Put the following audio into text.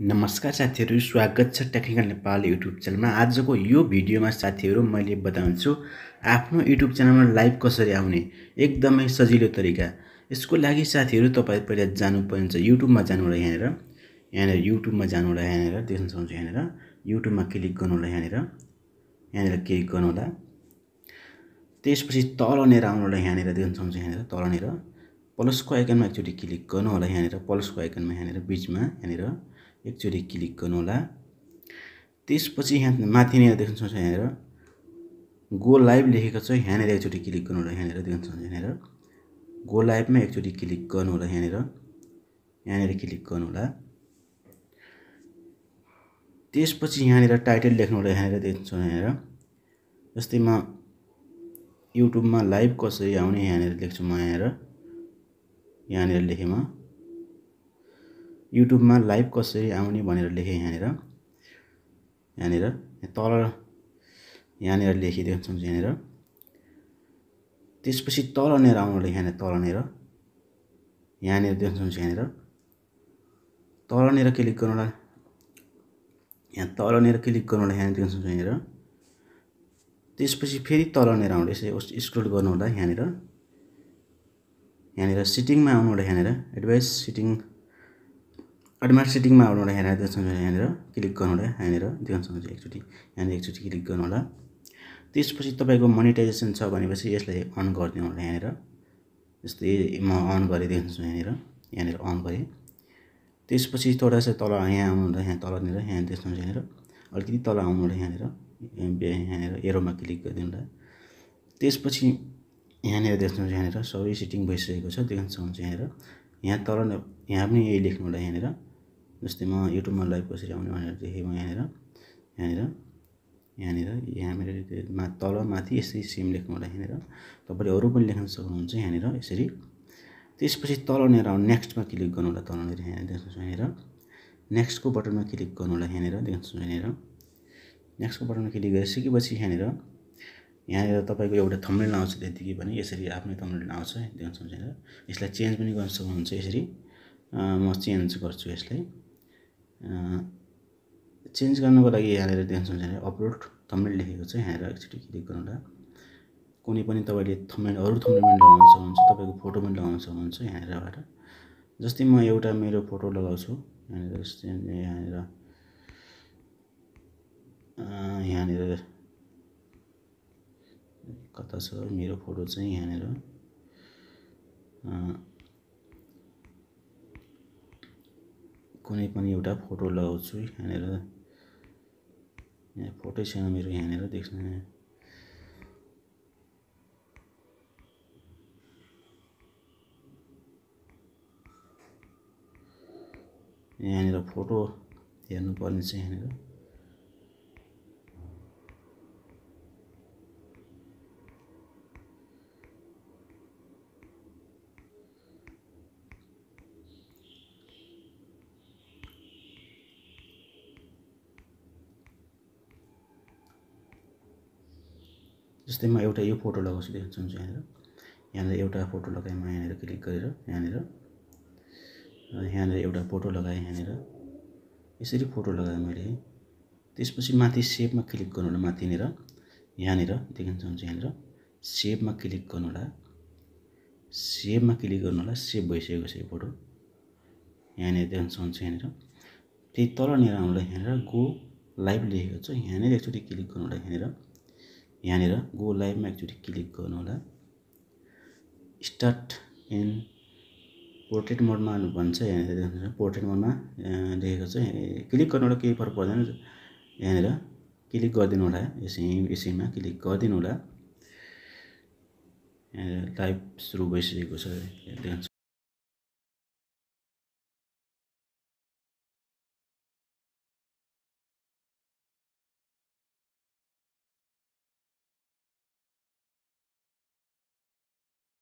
नमस्कार साथीहरु, स्वागत छ टेक्निकल नेपाल युट्युब च्यानलमा। आजको यो भिडियोमा साथीहरु मैले बताउँछु आफ्नो युट्युब च्यानलमा लाइभ कसरी आउने एकदमै सजिलो तरिका। यसको लागि साथीहरु तपाई पहिला जानुपर्ने छ युट्युबमा जानु होला। यहाँनिर युट्युबमा जानु होला। यहाँनिर देख्न सक्नुहुन्छ। यहाँनिर युट्युबमा क्लिक गर्नु होला। यहाँनिर क्लिक गर्नु होला। त्यसपछि तलनेर आउनु होला। यहाँनिर देख्न सक्नुहुन्छ। यहाँनिर तलनेर प्लसको आइकनमा एकचोटी क्लिक गर्नु होला। यहाँनिर प्लसको आइकनमा यहाँनिर बीचमा यहाँनिर एकचोटी क्लिक गर्नु होला। त्यसपछि यहाँ माथिनेर देख्न सक्नुहुन्छ। यहाँनिर गो लाइभ लेखेको छ। यहाँनिर एकचोटी क्लिक गर्नु होला। यहाँनिर देख्न सक्नुहुन्छ। यहाँनिर गो लाइभमा एकचोटी क्लिक गर्नु होला। यहाँनिर क्लिक गर्नु होला। त्यसपछि यहाँनिर टाइटल लेख्नु होला। यहाँनिर देख्न सक्नुहुन्छ। यहाँनिर जस्तै म युट्युबमा लाइभ कसरी आउने यहाँनिर लेख्छु। म यहाँनिर लेखेँ। म युट्युबमा लाइभ कसरी आउने भनेर लेखेँ। यहाँनिर तल यहाँनिर लेखिदिनु सक्नुहुन्छ। यहाँनिर त्यसपछि तलनेर आउनु होला। यहाँनिर यहाँनिर देख्न सक्नुहुन्छ। यहाँनिर तलनेर क्लिक गर्नु होला। यहाँ तलनेर क्लिक गर्नु होला। यहाँनिर देख्न सक्नुहुन्छ। यहाँनिर त्यसपछि फेरि तलनेर आउनु होला। यसरी स्क्रोल गर्नु होला। यहाँनिर सेटिङमा आउनु होला। यहाँनिर एडभान्स सेटिङमा आउनु होला। यहाँनिर देख्न सक्नुहुन्छ। यहाँनिर क्लिक गर्नु होला। यहाँनिर देख्न सक्नुहुन्छ। यहाँनिर एकचोटी क्लिक गर्नु होला। त्यसपछि तपाईको मोनेटाइजेसन छ भनेपछि यसलाई अन गरिदिनु होला। यहाँनिर जस्तै म अन गरे देख्न सक्नुहुन्छ। यहाँनिर अन गरे। त्यसपछि थोडा सा तल यहाँ आउनु होला। यहाँ तलनेर यहाँ देख्न सक्नुहुन्छ। यहाँनिर अलिकति तल आउनु होला। यहाँनिर एरोमा क्लिक गरिदिनु होला। त्यसपछि यहाँनिर देख्न सक्नुहुन्छ। यहाँनिर सबै सेटिङ भइसकेको छ। देख्न सक्नुहुन्छ। यहाँ तल यहाँ पनि यही लेख्नु होला। यहाँनिर जस्तै म युट्युबमा लाइभ कसरी आउने भनेर लेखेँ। म यहाँ मेरो तल माथि यसरी सेम लेख्नु होला। यहाँनिर तपाईले अरु पनि लेख्न सक्नुहुन्छ। यहाँनिर यसरी त्यसपछि तलनेर आउनु नेक्स्टमा क्लिक गर्नु होला। तलनेर यहाँ देख्न सक्नुहुन्छ। यहाँनिर नेक्स्टको बटनमा क्लिक गर्नु होला। यहाँनिर देख्न सक्नुहुन्छ। यहाँनिर नेक्स्टको बटनमा क्लिक गरिसकेपछि यहाँनिर तपाईको एउटा थम्बनेल आउँछ। त्यतिकै पनि यसरी आफ्नै थम्बनेल आउँछ। देख्न सक्नुहुन्छ। यहाँनिर यसलाई चेन्ज पनि गर्न सक्नुहुन्छ। यसरी म चेन्ज गर्छु। यसलाई चेन्ज गर्नको लागि यहाँनिर देख्न सक्नुहुन्छ। अपलोड थम्बनेल लेखेको छ। यहाँनिर एकचोटी क्लिक गर्नु होला। कुनै पनि तपाईले थम्बनेल अरु थम्बनेल पनि लगाउन सक्नुहुन्छ। तपाईको फोटो पनि लगाउन सक्नुहुन्छ। यहाँनिरबाट जस्तै म एउटा मेरो फोटो लगाउँछु। यहाँनिर कता छ मेरो फोटो चाहिँ यहाँनिर कुनै पनि एउटा फोटो लगाउँछु। यहाँनिर यहाँ फोटो छैन मेरो। यहाँनिर देख्नु यहाँनिर फोटो हेर्नुपर्ने छ। जस्तै म एउटा यो फोटो लगाउँछु। देख्न सक्नुहुन्छ। यहाँनिर एउटा फोटो लगाएँ। म यहाँनिर क्लिक गरेर यहाँनिर एउटा फोटो लगाएँ। यहाँनिर यसरी फोटो लगाएँ मैले। त्यसपछि माथि सेभमा क्लिक गर्नु होला। माथिनेर यहाँनिर देख्न सक्नुहुन्छ। यहाँनिर सेभमा क्लिक गर्नु होला। सेभ भइसकेको छ यो फोटो। यहाँनिर देख्न सक्नुहुन्छ। यहाँनिर फेरि तलनेर आउनु होला। यहाँनिर गो लाइभ लेखेको छ। यहाँनिर एकचोटी क्लिक गर्नु होला। यहाँनिर गो लाइभमा एकचोटी क्लिक गर्नु होला। स्टार्ट इन पोर्ट्रेट मोडमा भन्छ। यहाँनिर देख्नुहुन्छ। पोर्ट्रेट मोडमा लेखेको छ। क्लिक गर्नु होला। केही फरक पर्दैन। यहाँनिर क्लिक गरिदिनु होला। यसैमा क्लिक गरिदिनु होला। लाइभ सुरु भइसकेको छ।